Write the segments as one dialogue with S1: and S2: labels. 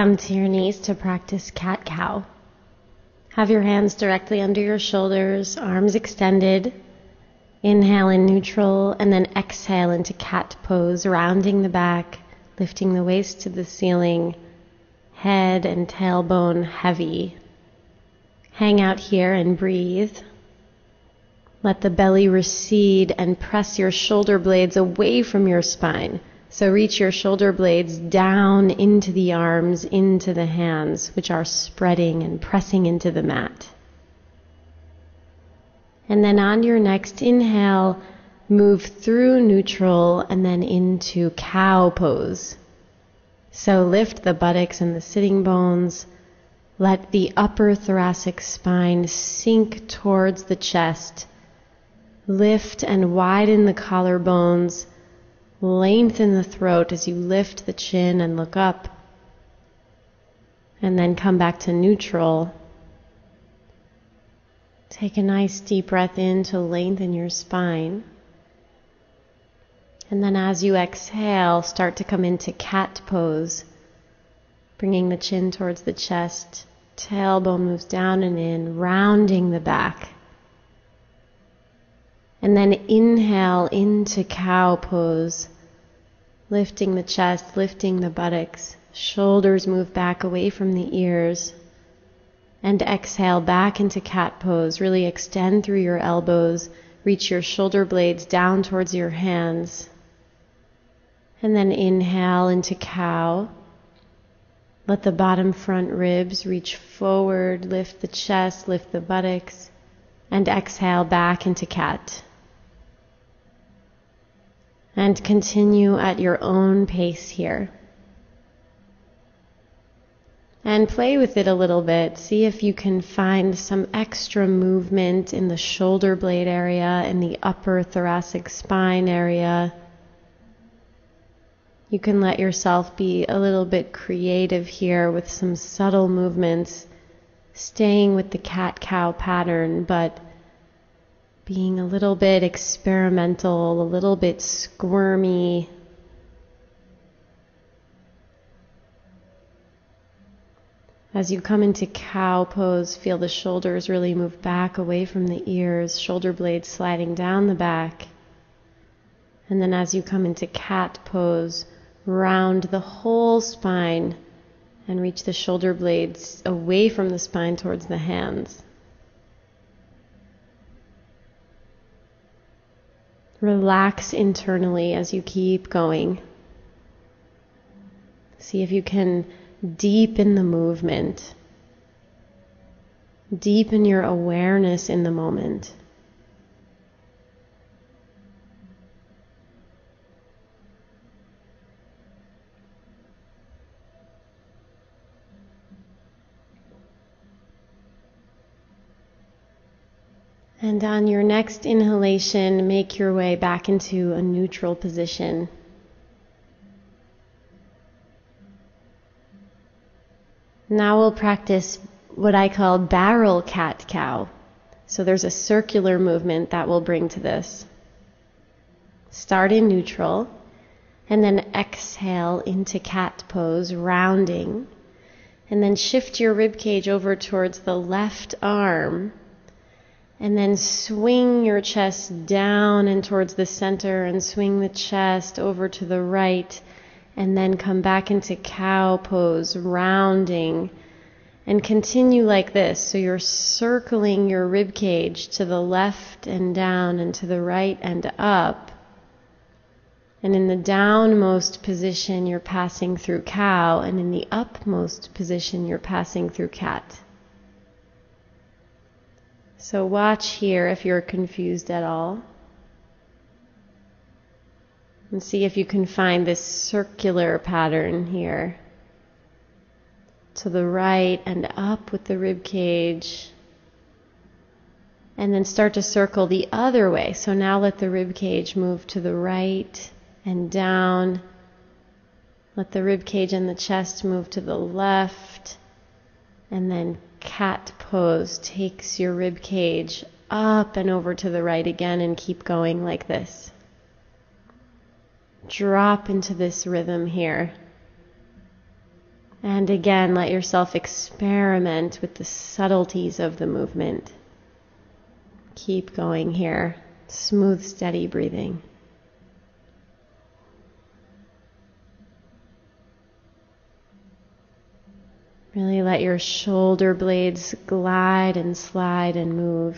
S1: Come to your knees to practice cat-cow. Have your hands directly under your shoulders, arms extended. Inhale in neutral, and then exhale into cat pose, rounding the back, lifting the waist to the ceiling, head and tailbone heavy. Hang out here and breathe. Let the belly recede and press your shoulder blades away from your spine. So reach your shoulder blades down into the arms, into the hands, which are spreading and pressing into the mat. And then on your next inhale, move through neutral and then into cow pose. So lift the buttocks and the sitting bones. Let the upper thoracic spine sink towards the chest. Lift and widen the collarbones. Lengthen the throat as you lift the chin and look up. And then come back to neutral. Take a nice deep breath in to lengthen your spine. And then as you exhale, start to come into cat pose. Bringing the chin towards the chest. Tailbone moves down and in, rounding the back. And then inhale into cow pose. Lifting the chest, lifting the buttocks. Shoulders move back away from the ears. And exhale back into cat pose. Really extend through your elbows. Reach your shoulder blades down towards your hands. And then inhale into cow. Let the bottom front ribs reach forward. Lift the chest, lift the buttocks. And exhale back into cat. And continue at your own pace here. And play with it a little bit. See if you can find some extra movement in the shoulder blade area, in the upper thoracic spine area. You can let yourself be a little bit creative here with some subtle movements, staying with the cat-cow pattern, but being a little bit experimental, a little bit squirmy. As you come into cow pose, feel the shoulders really move back away from the ears, shoulder blades sliding down the back. And then as you come into cat pose, round the whole spine and reach the shoulder blades away from the spine towards the hands. Relax internally as you keep going. See if you can deepen the movement. Deepen your awareness in the moment. And on your next inhalation, make your way back into a neutral position. Now we'll practice what I call barrel cat-cow. So there's a circular movement that we'll bring to this. Start in neutral, and then exhale into cat pose, rounding. And then shift your ribcage over towards the left arm. And then swing your chest down and towards the center and swing the chest over to the right. And then come back into cow pose, rounding. And continue like this. So you're circling your ribcage to the left and down and to the right and up. And in the downmost position, you're passing through cow. And in the upmost position, you're passing through cat. So watch here if you're confused at all. And see if you can find this circular pattern here. To the right and up with the rib cage. And then start to circle the other way. So now let the rib cage move to the right and down. Let the rib cage and the chest move to the left. And then cat pose takes your rib cage up and over to the right again, and keep going like this. Drop into this rhythm here. And again, let yourself experiment with the subtleties of the movement. Keep going here. Smooth, steady breathing. Really let your shoulder blades glide and slide and move.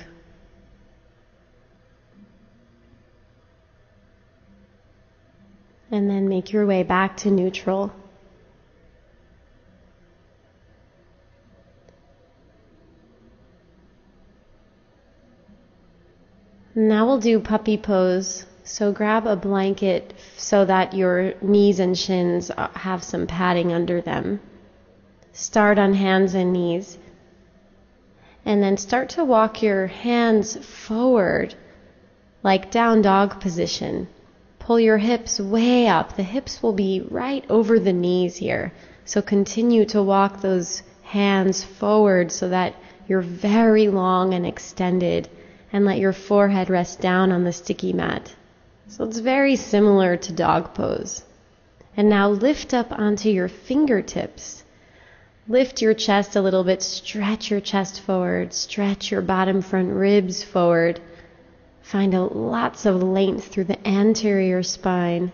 S1: And then make your way back to neutral. Now we'll do puppy pose. So grab a blanket so that your knees and shins have some padding under them. Start on hands and knees. And then start to walk your hands forward like down dog position. Pull your hips way up. The hips will be right over the knees here. So continue to walk those hands forward so that you're very long and extended, and let your forehead rest down on the sticky mat. So it's very similar to dog pose. And now lift up onto your fingertips. Lift your chest a little bit, stretch your chest forward, stretch your bottom front ribs forward. Find lots of length through the anterior spine,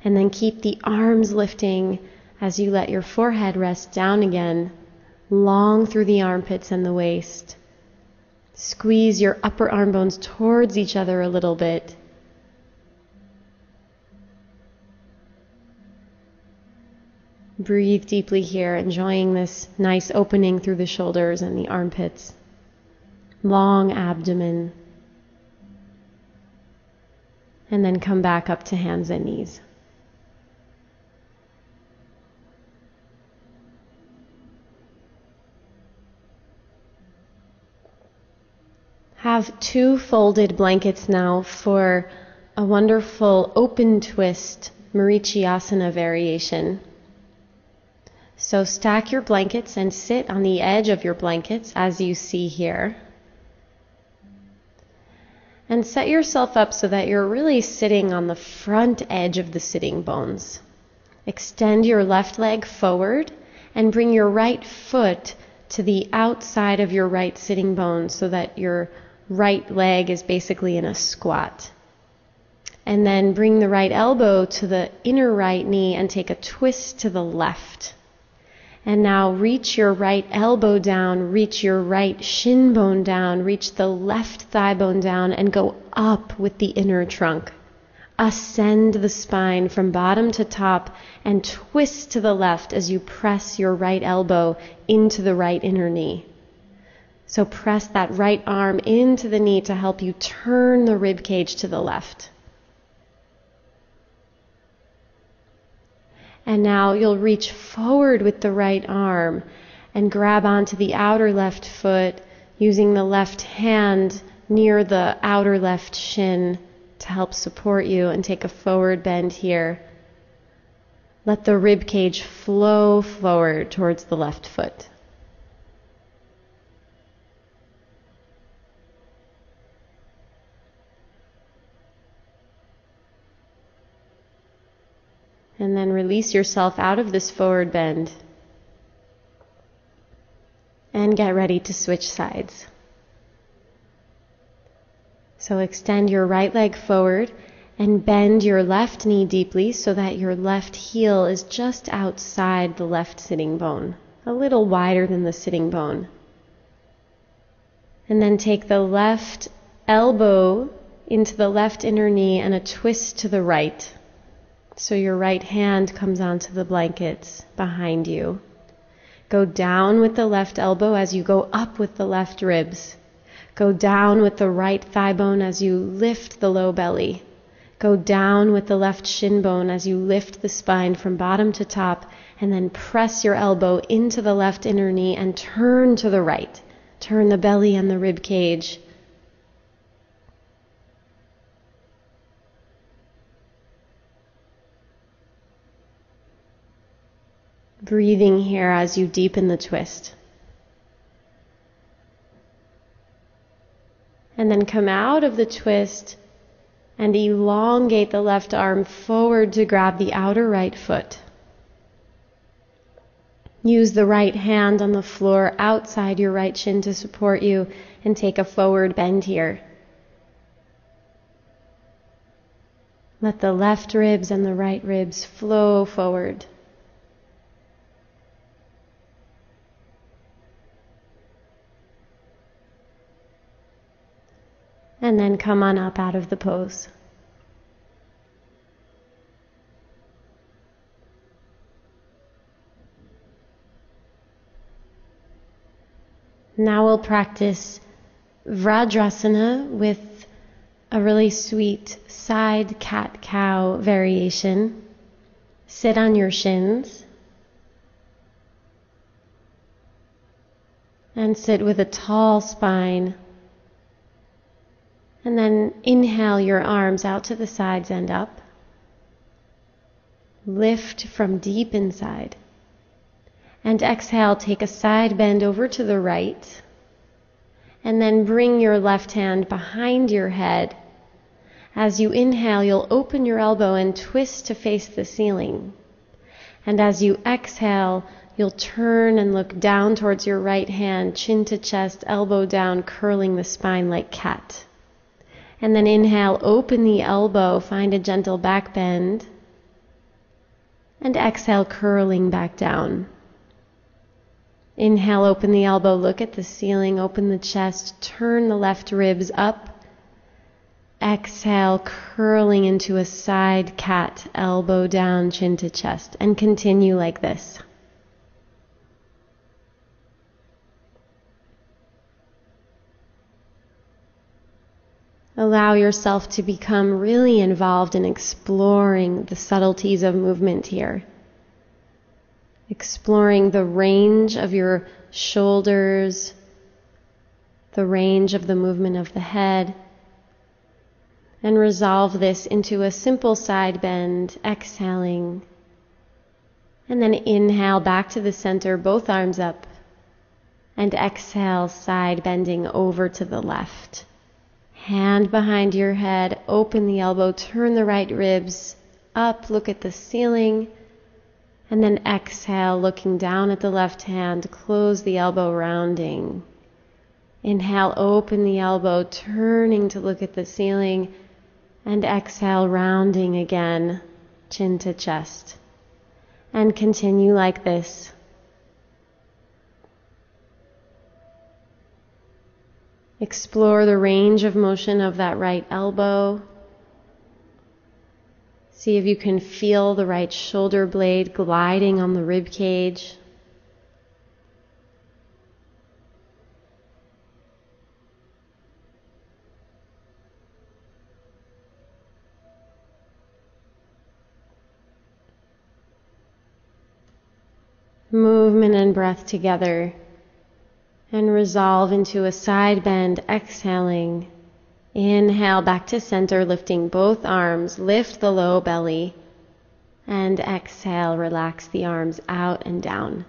S1: and then keep the arms lifting as you let your forehead rest down again, long through the armpits and the waist. Squeeze your upper arm bones towards each other a little bit. Breathe deeply here, enjoying this nice opening through the shoulders and the armpits. Long abdomen. And then come back up to hands and knees. Have 2 folded blankets now for a wonderful open twist Marichyasana variation. So stack your blankets and sit on the edge of your blankets as you see here. And set yourself up so that you're really sitting on the front edge of the sitting bones. Extend your left leg forward and bring your right foot to the outside of your right sitting bone so that your right leg is basically in a squat. And then bring the right elbow to the inner right knee and take a twist to the left. And now reach your right elbow down, reach your right shin bone down, reach the left thigh bone down, and go up with the inner trunk. Ascend the spine from bottom to top and twist to the left as you press your right elbow into the right inner knee. So press that right arm into the knee to help you turn the rib cage to the left. And now you'll reach forward with the right arm and grab onto the outer left foot using the left hand near the outer left shin to help support you, and take a forward bend here. Let the rib cage flow forward towards the left foot. And then release yourself out of this forward bend. And get ready to switch sides. So extend your right leg forward and bend your left knee deeply so that your left heel is just outside the left sitting bone, a little wider than the sitting bone. And then take the left elbow into the left inner knee and a twist to the right. So your right hand comes onto the blankets behind you. Go down with the left elbow as you go up with the left ribs. Go down with the right thigh bone as you lift the low belly. Go down with the left shin bone as you lift the spine from bottom to top, and then press your elbow into the left inner knee and turn to the right. Turn the belly and the rib cage. Breathing here as you deepen the twist. And then come out of the twist and elongate the left arm forward to grab the outer right foot. Use the right hand on the floor outside your right shin to support you and take a forward bend here. Let the left ribs and the right ribs flow forward. And then come on up out of the pose. Now we'll practice Vajrasana with a really sweet side cat-cow variation. Sit on your shins and sit with a tall spine. And then inhale your arms out to the sides and up. Lift from deep inside. And exhale, take a side bend over to the right. And then bring your left hand behind your head. As you inhale, you'll open your elbow and twist to face the ceiling. And as you exhale, you'll turn and look down towards your right hand, chin to chest, elbow down, curling the spine like cat. And then inhale, open the elbow, find a gentle back bend. And exhale, curling back down. Inhale, open the elbow, look at the ceiling, open the chest, turn the left ribs up. Exhale, curling into a side cat, elbow down, chin to chest, and continue like this. Allow yourself to become really involved in exploring the subtleties of movement here. Exploring the range of your shoulders, the range of the movement of the head, and resolve this into a simple side bend, exhaling, and then inhale back to the center, both arms up, and exhale, side bending over to the left. Hand behind your head, open the elbow, turn the right ribs up, look at the ceiling, and then exhale, looking down at the left hand, close the elbow, rounding. Inhale, open the elbow, turning to look at the ceiling, and exhale, rounding again, chin to chest. And continue like this. Explore the range of motion of that right elbow. See if you can feel the right shoulder blade gliding on the rib cage. Movement and breath together, and resolve into a side bend, exhaling. Inhale back to center, lifting both arms, lift the low belly, and exhale, relax the arms out and down.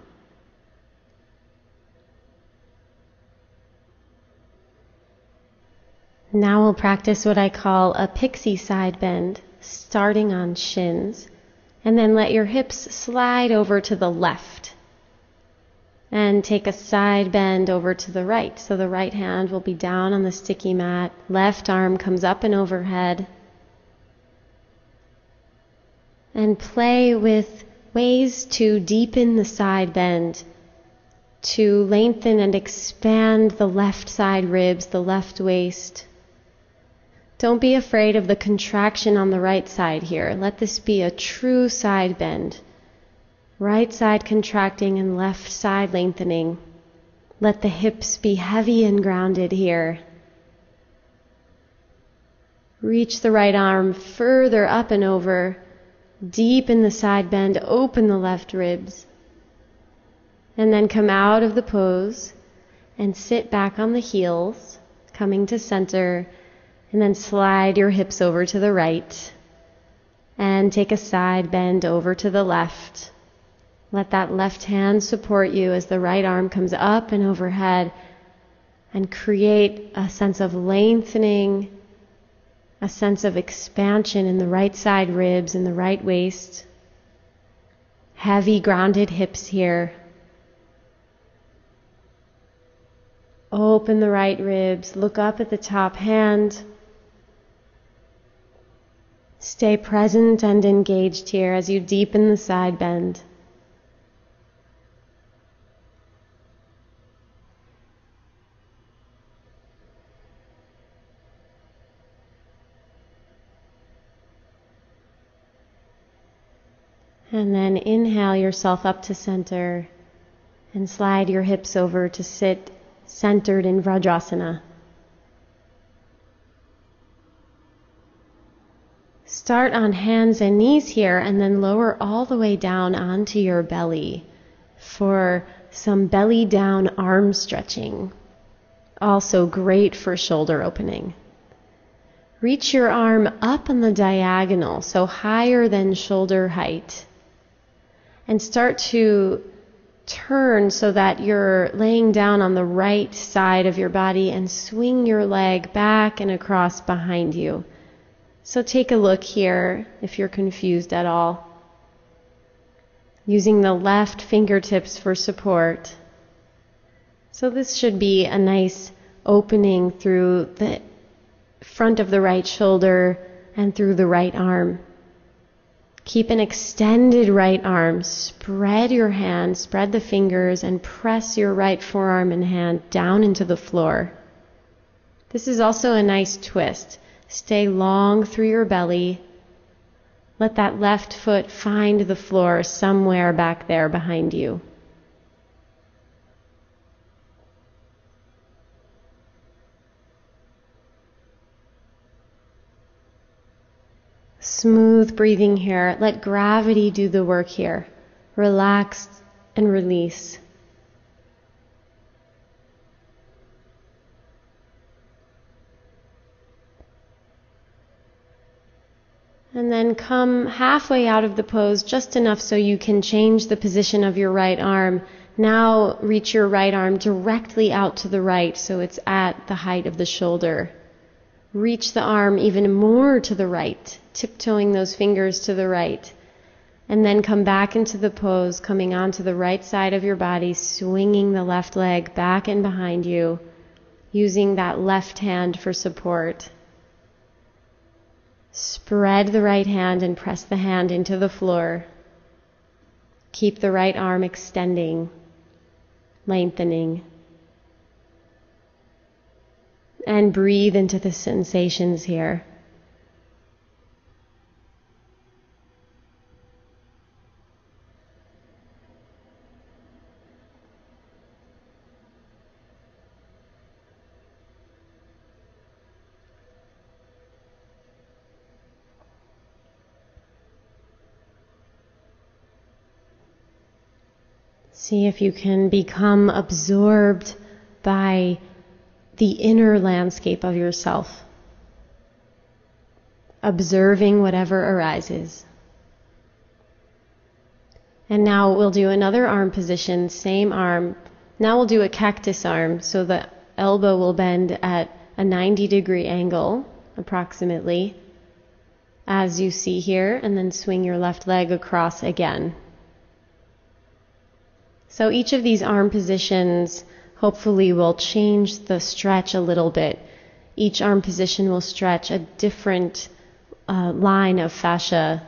S1: Now we'll practice what I call a pixie side bend, starting on shins, and then let your hips slide over to the left. And take a side bend over to the right. So the right hand will be down on the sticky mat. Left arm comes up and overhead. And play with ways to deepen the side bend, to lengthen and expand the left side ribs, the left waist. Don't be afraid of the contraction on the right side here. Let this be a true side bend. Right side contracting and left side lengthening. Let the hips be heavy and grounded here. Reach the right arm further up and over. Deepen the side bend, open the left ribs. And then come out of the pose and sit back on the heels, coming to center, and then slide your hips over to the right. And take a side bend over to the left. Let that left hand support you as the right arm comes up and overhead, and create a sense of lengthening, a sense of expansion in the right side ribs and the right waist. Heavy grounded hips here. Open the right ribs, look up at the top hand. Stay present and engaged here as you deepen the side bend. And then inhale yourself up to center and slide your hips over to sit centered in Vajrasana. Start on hands and knees here and then lower all the way down onto your belly for some belly down arm stretching. Also great for shoulder opening. Reach your arm up on the diagonal, so higher than shoulder height. And start to turn so that you're laying down on the right side of your body and swing your leg back and across behind you. So take a look here if you're confused at all. Using the left fingertips for support. So this should be a nice opening through the front of the right shoulder and through the right arm. Keep an extended right arm. Spread your hand, spread the fingers, and press your right forearm and hand down into the floor. This is also a nice twist. Stay long through your belly. Let that left foot find the floor somewhere back there behind you. Smooth breathing here. Let gravity do the work here. Relax and release. And then come halfway out of the pose, just enough so you can change the position of your right arm. Now reach your right arm directly out to the right so it's at the height of the shoulder. Reach the arm even more to the right, tiptoeing those fingers to the right. And then come back into the pose, coming onto the right side of your body, swinging the left leg back and behind you, using that left hand for support. Spread the right hand and press the hand into the floor. Keep the right arm extending, lengthening. And breathe into the sensations here. See if you can become absorbed by the inner landscape of yourself, observing whatever arises. And now we'll do another arm position, same arm. Now we'll do a cactus arm, so the elbow will bend at a 90-degree angle, approximately, as you see here, and then swing your left leg across again. So each of these arm positions hopefully will change the stretch a little bit. Each arm position will stretch a different line of fascia.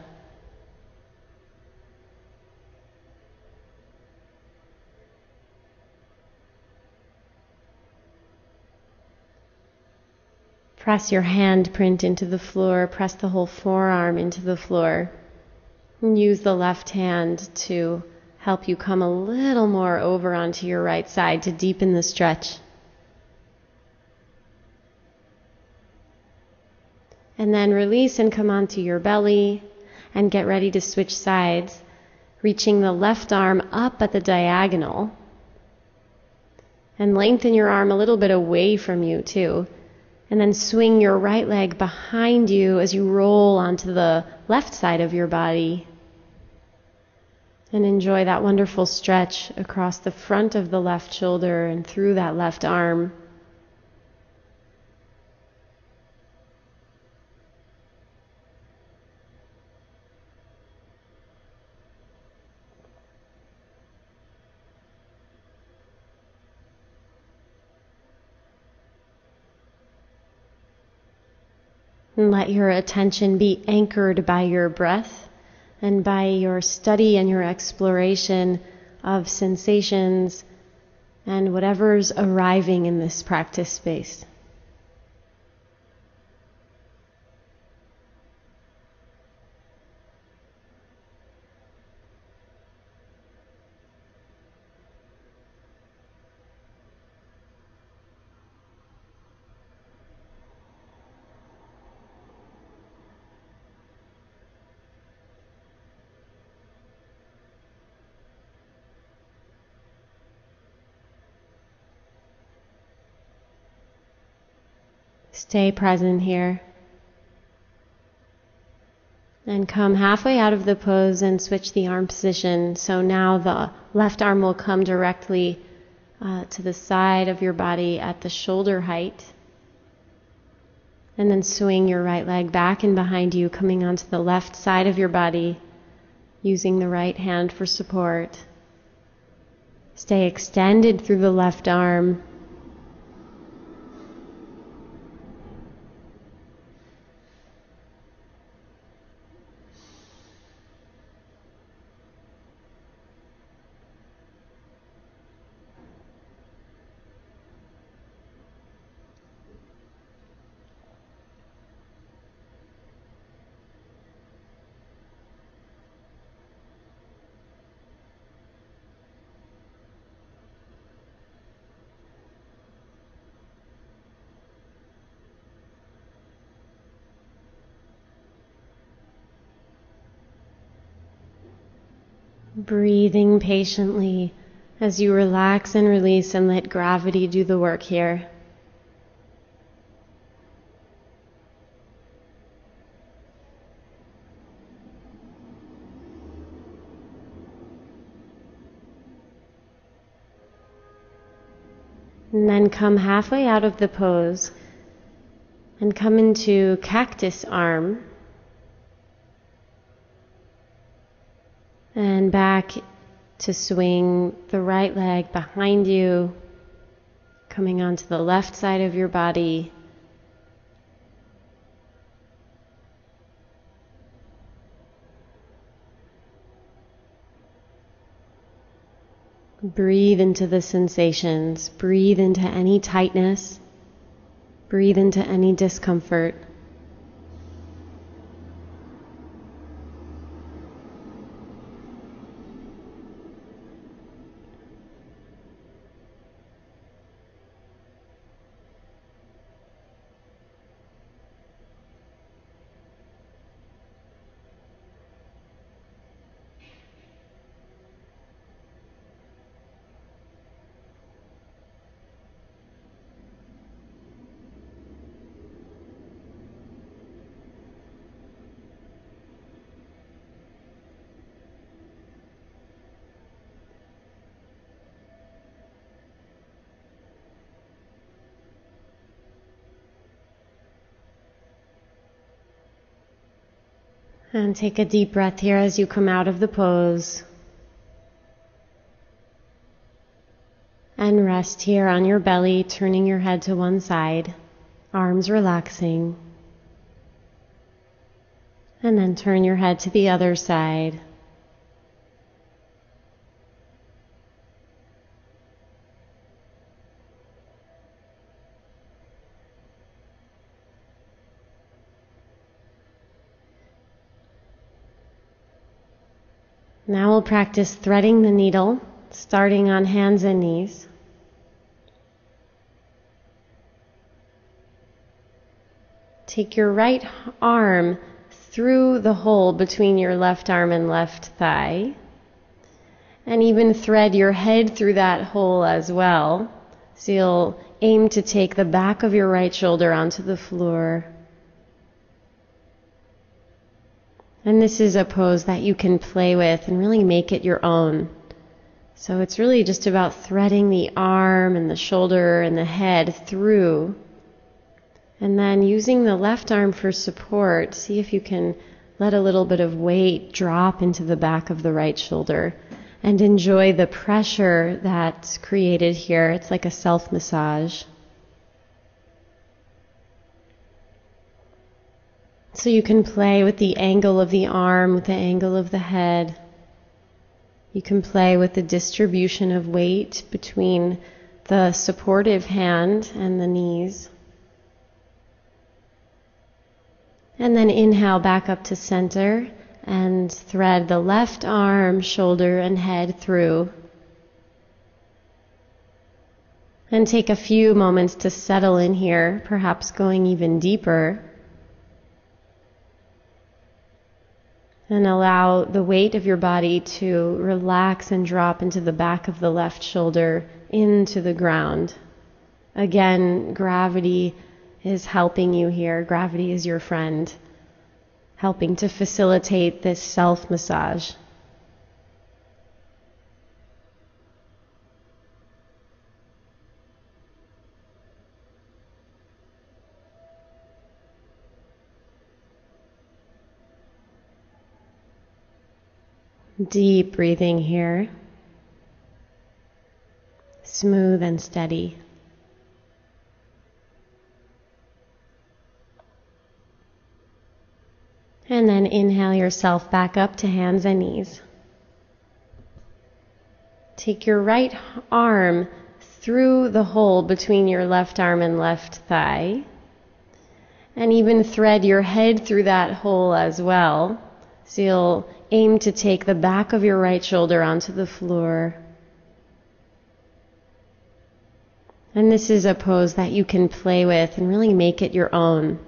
S1: Press your hand print into the floor, press the whole forearm into the floor, and use the left hand to help you come a little more over onto your right side to deepen the stretch. And then release and come onto your belly and get ready to switch sides, reaching the left arm up at the diagonal. And lengthen your arm a little bit away from you too. And then swing your right leg behind you as you roll onto the left side of your body. And enjoy that wonderful stretch across the front of the left shoulder and through that left arm. And let your attention be anchored by your breath and by your study and your exploration of sensations and whatever's arriving in this practice space. Stay present here. And come halfway out of the pose and switch the arm position. So now the left arm will come directly to the side of your body at the shoulder height. And then swing your right leg back and behind you, coming onto the left side of your body, using the right hand for support. Stay extended through the left arm. Breathing patiently as you relax and release and let gravity do the work here. And then come halfway out of the pose and come into cactus arm. And back to swing the right leg behind you, coming onto the left side of your body. Breathe into the sensations. Breathe into any tightness. Breathe into any discomfort. And take a deep breath here as you come out of the pose. And rest here on your belly, turning your head to one side, arms relaxing. And then turn your head to the other side. Now we'll practice threading the needle, starting on hands and knees. Take your right arm through the hole between your left arm and left thigh, and even thread your head through that hole as well. So you'll aim to take the back of your right shoulder onto the floor. And this is a pose that you can play with and really make it your own. So it's really just about threading the arm and the shoulder and the head through. And then using the left arm for support, see if you can let a little bit of weight drop into the back of the right shoulder and enjoy the pressure that's created here. It's like a self-massage. So you can play with the angle of the arm, with the angle of the head. You can play with the distribution of weight between the supportive hand and the knees. And then inhale back up to center and thread the left arm, shoulder, and head through. And take a few moments to settle in here, perhaps going even deeper. And allow the weight of your body to relax and drop into the back of the left shoulder, into the ground. Again, gravity is helping you here. Gravity is your friend, helping to facilitate this self-massage. Deep breathing here. Smooth and steady. And then inhale yourself back up to hands and knees. Take your right arm through the hole between your left arm and left thigh. And even thread your head through that hole as well. So you'll aim to take the back of your right shoulder onto the floor. And this is a pose that you can play with and really make it your own.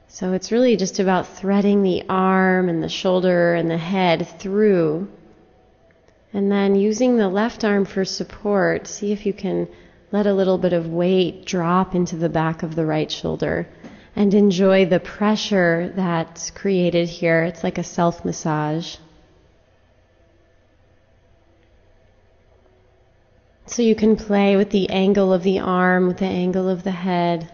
S1: So it's really just about threading the arm and the shoulder and the head through. And then using the left arm for support, see if you can let a little bit of weight drop into the back of the right shoulder. And enjoy the pressure that's created here. It's like a self-massage. So you can play with the angle of the arm, with the angle of the head.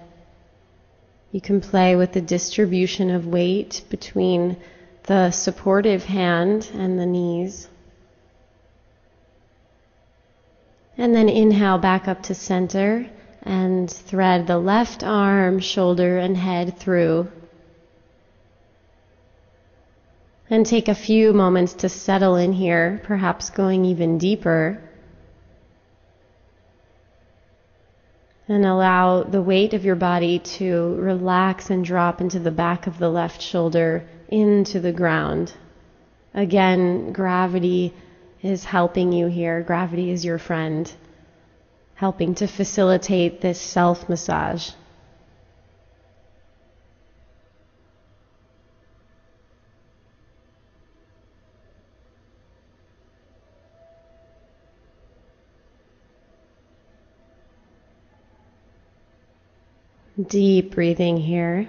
S1: You can play with the distribution of weight between the supportive hand and the knees. And then inhale back up to center. And thread the left arm, shoulder, and head through. And take a few moments to settle in here, perhaps going even deeper. And allow the weight of your body to relax and drop into the back of the left shoulder, into the ground. Again, gravity is helping you here. Gravity is your friend, helping to facilitate this self-massage. Deep breathing here.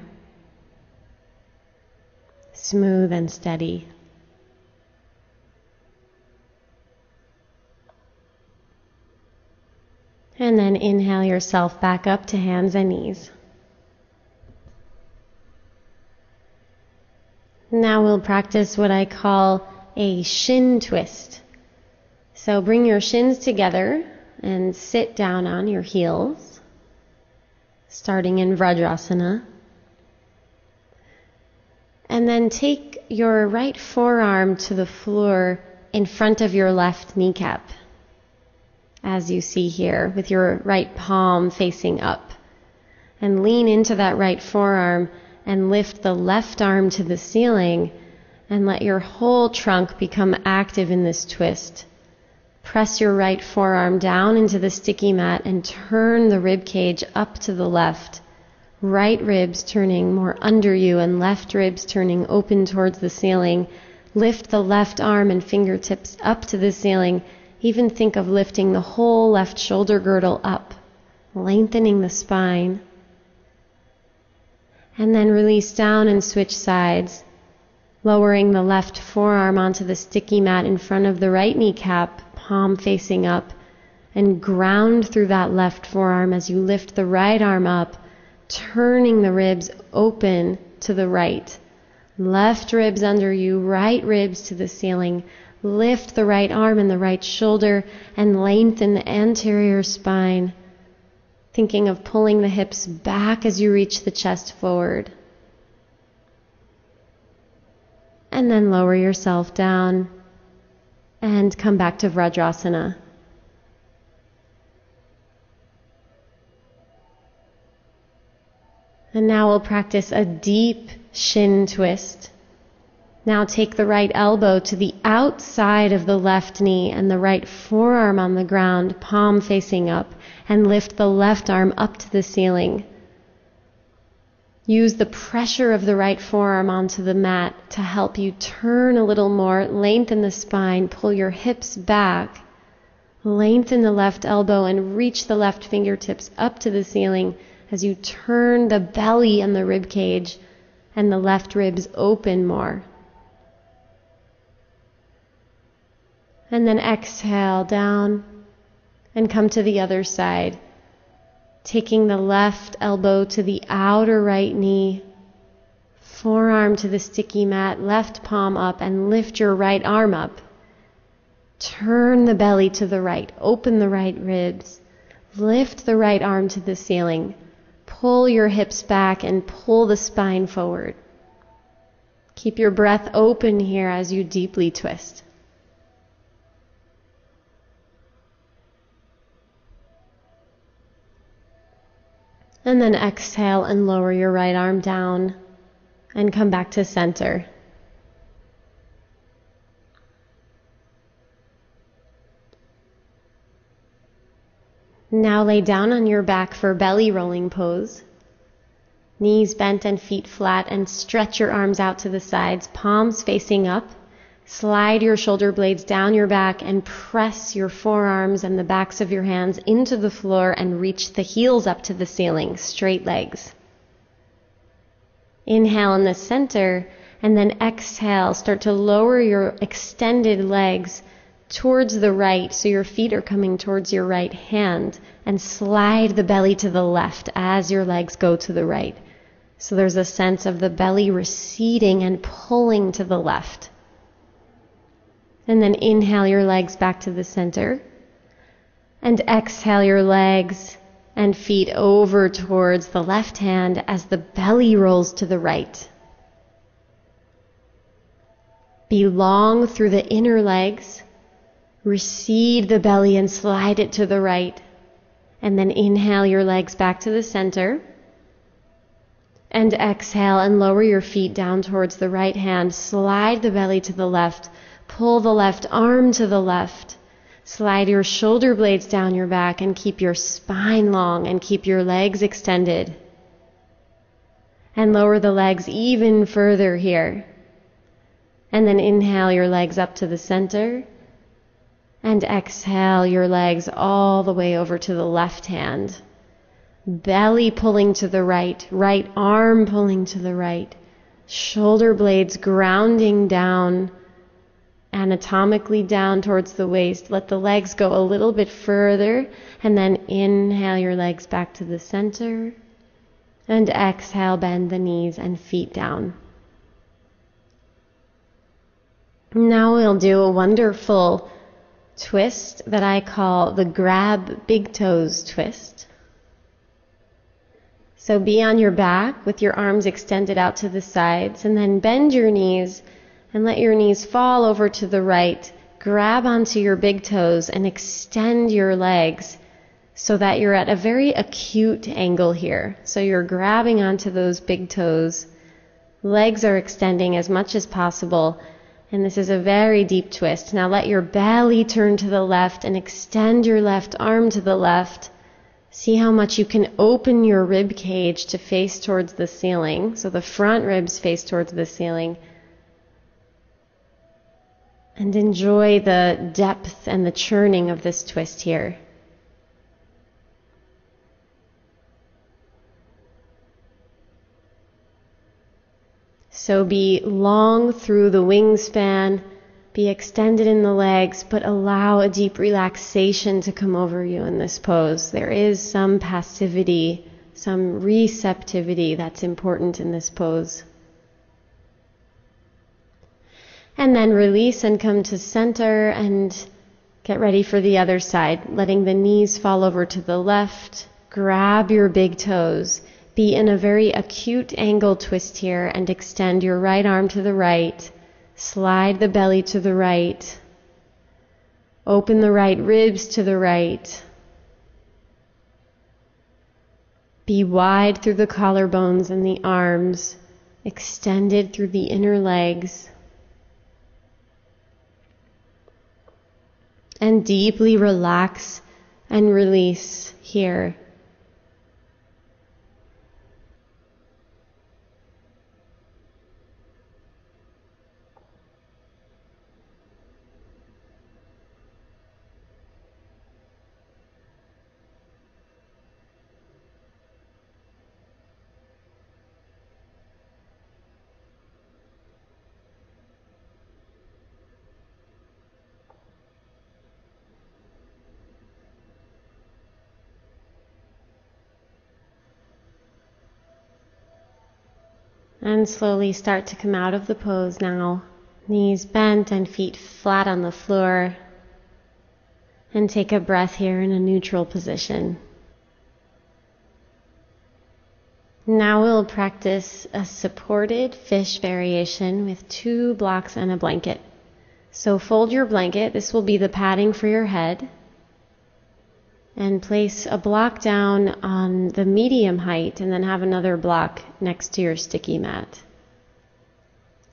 S1: Smooth and steady. And then inhale yourself back up to hands and knees. Now we'll practice what I call a shin twist. So bring your shins together and sit down on your heels, starting in Vajrasana. And then take your right forearm to the floor in front of your left kneecap, as you see here, with your right palm facing up. And lean into that right forearm and lift the left arm to the ceiling and let your whole trunk become active in this twist. Press your right forearm down into the sticky mat and turn the rib cage up to the left. Right ribs turning more under you and left ribs turning open towards the ceiling. Lift the left arm and fingertips up to the ceiling. Even think of lifting the whole left shoulder girdle up, lengthening the spine. And then release down and switch sides, lowering the left forearm onto the sticky mat in front of the right kneecap, palm facing up, and ground through that left forearm as you lift the right arm up, turning the ribs open to the right. Left ribs under you, right ribs to the ceiling. Lift the right arm and the right shoulder and lengthen the anterior spine, thinking of pulling the hips back as you reach the chest forward. and then lower yourself down and come back to Vajrasana. And now we'll practice a deep shin twist. Now take the right elbow to the outside of the left knee and the right forearm on the ground, palm facing up, and lift the left arm up to the ceiling. Use the pressure of the right forearm onto the mat to help you turn a little more, lengthen the spine, pull your hips back, lengthen the left elbow and reach the left fingertips up to the ceiling as you turn the belly and the rib cage and the left ribs open more. And then exhale down and come to the other side. Taking the left elbow to the outer right knee, forearm to the sticky mat, left palm up, and lift your right arm up. Turn the belly to the right, open the right ribs, lift the right arm to the ceiling, pull your hips back and pull the spine forward. Keep your breath open here as you deeply twist. And then exhale and lower your right arm down and come back to center. Now lay down on your back for belly rolling pose. Knees bent and feet flat, and stretch your arms out to the sides, palms facing up. Slide your shoulder blades down your back and press your forearms and the backs of your hands into the floor and reach the heels up to the ceiling, straight legs. Inhale in the center and then exhale. Start to lower your extended legs towards the right so your feet are coming towards your right hand, and slide the belly to the left as your legs go to the right. So there's a sense of the belly receding and pulling to the left. And then inhale your legs back to the center. And exhale your legs and feet over towards the left hand as the belly rolls to the right. Be long through the inner legs. Recede the belly and slide it to the right. And then inhale your legs back to the center. And exhale and lower your feet down towards the right hand. Slide the belly to the left. Pull the left arm to the left. Slide your shoulder blades down your back and keep your spine long and keep your legs extended. And lower the legs even further here. And then inhale your legs up to the center. And exhale your legs all the way over to the left hand. Belly pulling to the right, right arm pulling to the right. Shoulder blades grounding down, anatomically down towards the waist. Let the legs go a little bit further, and then inhale your legs back to the center, and exhale, bend the knees and feet down. Now we'll do a wonderful twist that I call the grab big toes twist. So be on your back with your arms extended out to the sides, and then bend your knees and let your knees fall over to the right. Grab onto your big toes and extend your legs so that you're at a very acute angle here. So you're grabbing onto those big toes. Legs are extending as much as possible. And this is a very deep twist. Now let your belly turn to the left and extend your left arm to the left. See how much you can open your rib cage to face towards the ceiling. So the front ribs face towards the ceiling. And enjoy the depth and the churning of this twist here. So be long through the wingspan, be extended in the legs, but allow a deep relaxation to come over you in this pose. There is some passivity, some receptivity that's important in this pose. And then release and come to center and get ready for the other side, letting the knees fall over to the left. Grab your big toes. Be in a very acute angle twist here and extend your right arm to the right. Slide the belly to the right. Open the right ribs to the right. Be wide through the collarbones and the arms, extended through the inner legs. And deeply relax and release here. And slowly start to come out of the pose now. Knees bent and feet flat on the floor. And take a breath here in a neutral position. Now we'll practice a supported fish variation with 2 blocks and a blanket. So fold your blanket. This will be the padding for your head. And place a block down on the medium height and then have another block next to your sticky mat.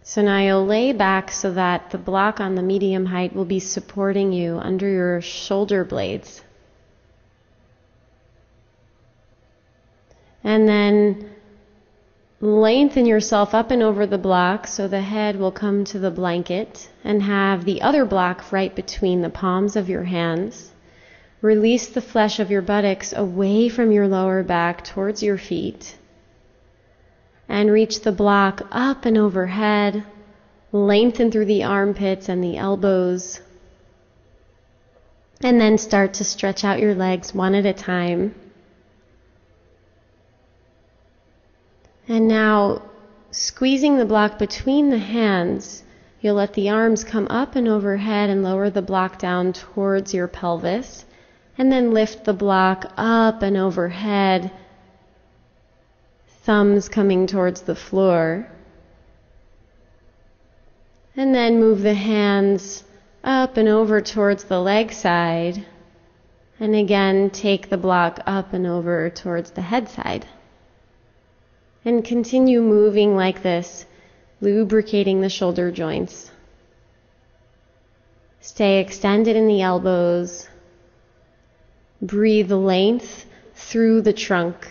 S1: So now you'll lay back so that the block on the medium height will be supporting you under your shoulder blades. And then lengthen yourself up and over the block so the head will come to the blanket and have the other block right between the palms of your hands. Release the flesh of your buttocks away from your lower back towards your feet. And reach the block up and overhead. Lengthen through the armpits and the elbows. And then start to stretch out your legs one at a time. And now, squeezing the block between the hands, you'll let the arms come up and overhead and lower the block down towards your pelvis. And then lift the block up and overhead, thumbs coming towards the floor. And then move the hands up and over towards the leg side. And again, take the block up and over towards the head side. And continue moving like this, lubricating the shoulder joints. Stay extended in the elbows. Breathe length through the trunk.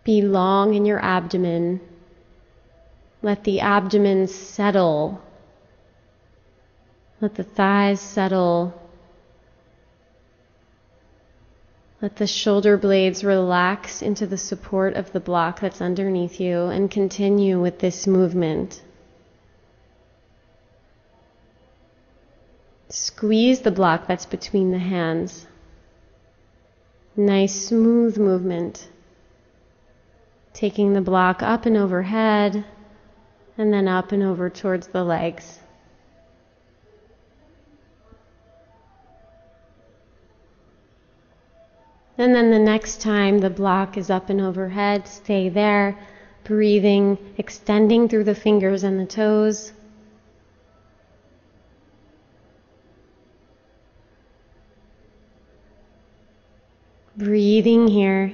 S1: Be long in your abdomen. Let the abdomen settle. Let the thighs settle. Let the shoulder blades relax into the support of the block that's underneath you and continue with this movement. Squeeze the block that's between the hands. Nice smooth movement. Taking the block up and overhead and then up and over towards the legs. And then the next time the block is up and overhead, stay there, breathing, extending through the fingers and the toes. Breathing here.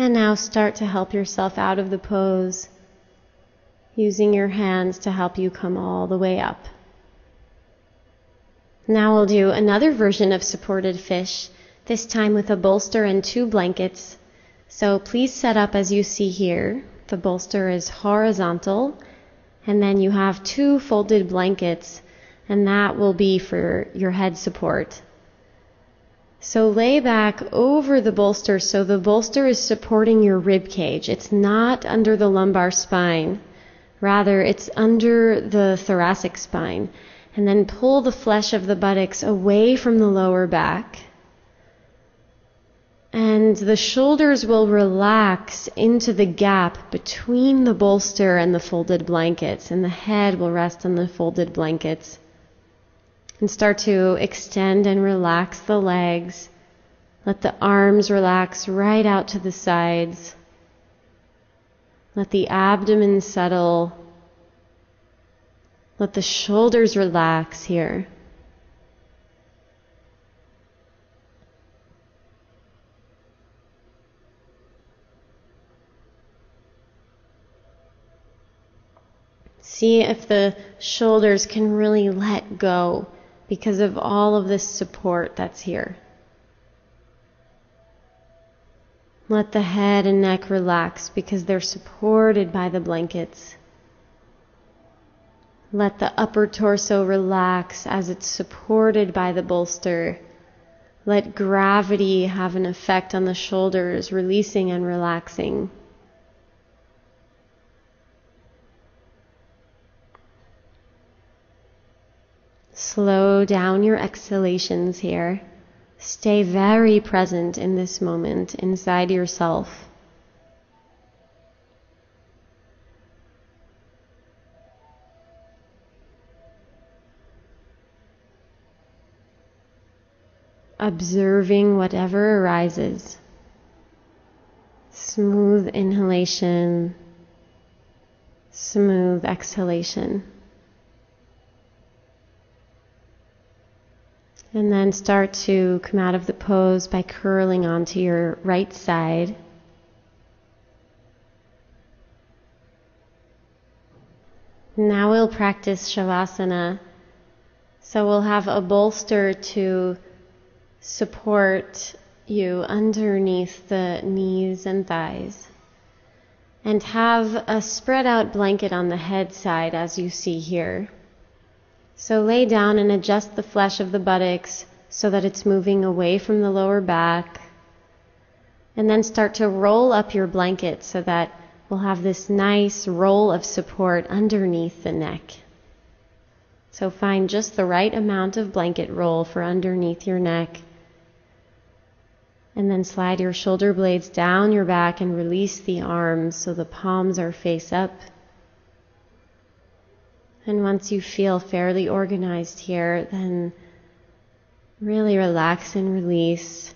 S1: And now start to help yourself out of the pose, using your hands to help you come all the way up. Now we'll do another version of supported fish, this time with a bolster and 2 blankets. So please set up as you see here. The bolster is horizontal, and then you have 2 folded blankets, and that will be for your head support. So lay back over the bolster so the bolster is supporting your rib cage. It's not under the lumbar spine. Rather, it's under the thoracic spine. And then pull the flesh of the buttocks away from the lower back. And the shoulders will relax into the gap between the bolster and the folded blankets, and the head will rest on the folded blankets. And start to extend and relax the legs. Let the arms relax right out to the sides. Let the abdomen settle. Let the shoulders relax here. See if the shoulders can really let go because of all of this support that's here. Let the head and neck relax because they're supported by the blankets. Let the upper torso relax as it's supported by the bolster. Let gravity have an effect on the shoulders, releasing and relaxing. Slow down your exhalations here. Stay very present in this moment inside yourself. Observing whatever arises. Smooth inhalation, smooth exhalation. And then start to come out of the pose by curling onto your right side. Now we'll practice Shavasana. So we'll have a bolster to support you underneath the knees and thighs. And have a spread out blanket on the head side as you see here. So lay down and adjust the flesh of the buttocks so that it's moving away from the lower back. And then start to roll up your blanket so that we'll have this nice roll of support underneath the neck. So find just the right amount of blanket roll for underneath your neck. And then slide your shoulder blades down your back and release the arms so the palms are face up. And once you feel fairly organized here, then really relax and release.